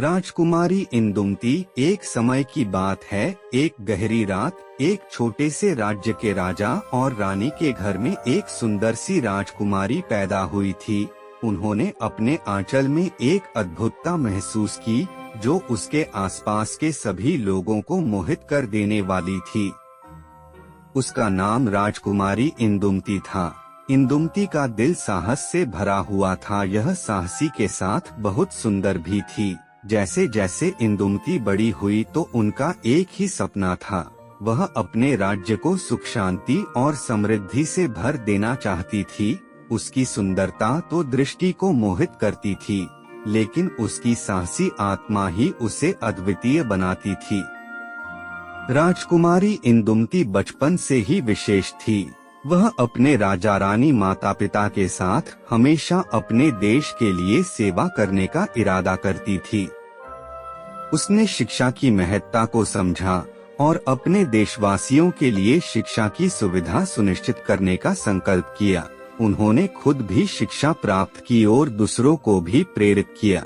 राजकुमारी इंदुमती। एक समय की बात है, एक गहरी रात एक छोटे से राज्य के राजा और रानी के घर में एक सुंदर सी राजकुमारी पैदा हुई थी। उन्होंने अपने आंचल में एक अद्भुतता महसूस की जो उसके आसपास के सभी लोगों को मोहित कर देने वाली थी। उसका नाम राजकुमारी इंदुमती था। इंदुमती का दिल साहस से भरा हुआ था। यह साहसी के साथ बहुत सुंदर भी थी। जैसे जैसे इंदुमती बड़ी हुई तो उनका एक ही सपना था, वह अपने राज्य को सुख शांति और समृद्धि से भर देना चाहती थी। उसकी सुंदरता तो दृष्टि को मोहित करती थी, लेकिन उसकी साहसी आत्मा ही उसे अद्वितीय बनाती थी। राजकुमारी इंदुमती बचपन से ही विशेष थी। वह अपने राजा रानी माता पिता के साथ हमेशा अपने देश के लिए सेवा करने का इरादा करती थी। उसने शिक्षा की महत्ता को समझा और अपने देशवासियों के लिए शिक्षा की सुविधा सुनिश्चित करने का संकल्प किया। उन्होंने खुद भी शिक्षा प्राप्त की और दूसरों को भी प्रेरित किया।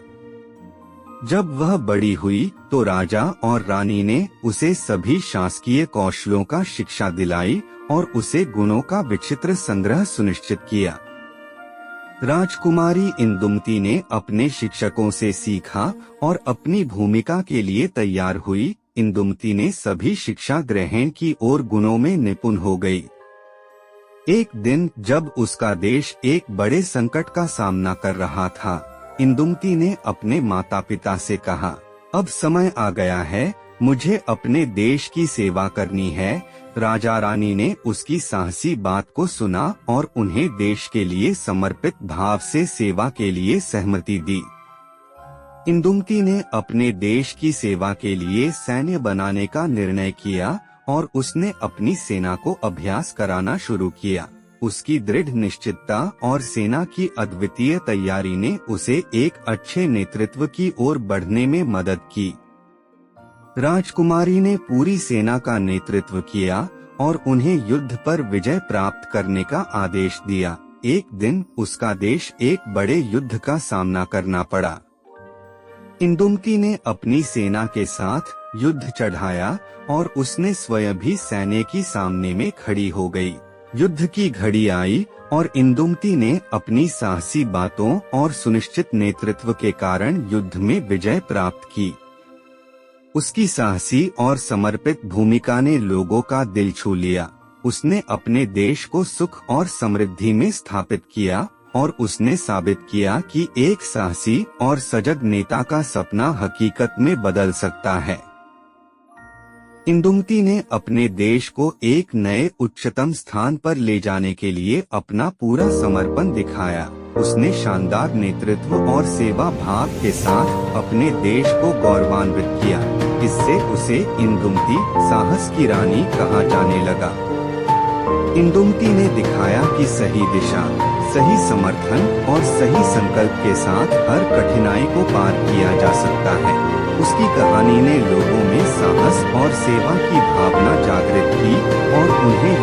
जब वह बड़ी हुई तो राजा और रानी ने उसे सभी शासकीय कौशलों का शिक्षा दिलाई और उसे गुणों का विचित्र संग्रह सुनिश्चित किया। राजकुमारी इंदुमती ने अपने शिक्षकों से सीखा और अपनी भूमिका के लिए तैयार हुई। इंदुमती ने सभी शिक्षा ग्रहण की और गुणों में निपुण हो गई। एक दिन जब उसका देश एक बड़े संकट का सामना कर रहा था, इंदुमती ने अपने माता पिता से कहा, अब समय आ गया है, मुझे अपने देश की सेवा करनी है। राजा रानी ने उसकी साहसी बात को सुना और उन्हें देश के लिए समर्पित भाव से सेवा के लिए सहमति दी। इंदुमती ने अपने देश की सेवा के लिए सैन्य बनाने का निर्णय किया और उसने अपनी सेना को अभ्यास कराना शुरू किया। उसकी दृढ़ निश्चितता और सेना की अद्वितीय तैयारी ने उसे एक अच्छे नेतृत्व की ओर बढ़ने में मदद की। राजकुमारी ने पूरी सेना का नेतृत्व किया और उन्हें युद्ध पर विजय प्राप्त करने का आदेश दिया। एक दिन उसका देश एक बड़े युद्ध का सामना करना पड़ा। इंदुमती ने अपनी सेना के साथ युद्ध चढ़ाया और उसने स्वयं भी सैन्य की सामने में खड़ी हो गई। युद्ध की घड़ी आई और इंदुमती ने अपनी साहसी बातों और सुनिश्चित नेतृत्व के कारण युद्ध में विजय प्राप्त की। उसकी साहसी और समर्पित भूमिका ने लोगों का दिल छू लिया। उसने अपने देश को सुख और समृद्धि में स्थापित किया और उसने साबित किया कि एक साहसी और सजग नेता का सपना हकीकत में बदल सकता है। इंदुमती ने अपने देश को एक नए उच्चतम स्थान पर ले जाने के लिए अपना पूरा समर्पण दिखाया। उसने शानदार नेतृत्व और सेवा भाव के साथ अपने देश को गौरवान्वित किया। इससे उसे इंदुमती, साहस की रानी कहा जाने लगा। इंदुमती ने दिखाया कि सही दिशा, सही समर्थन और सही संकल्प के साथ हर कठिनाई को पार किया जा सकता है। उसकी कहानी ने लोगों में साहस और सेवा की भावना जागृत की और उन्हें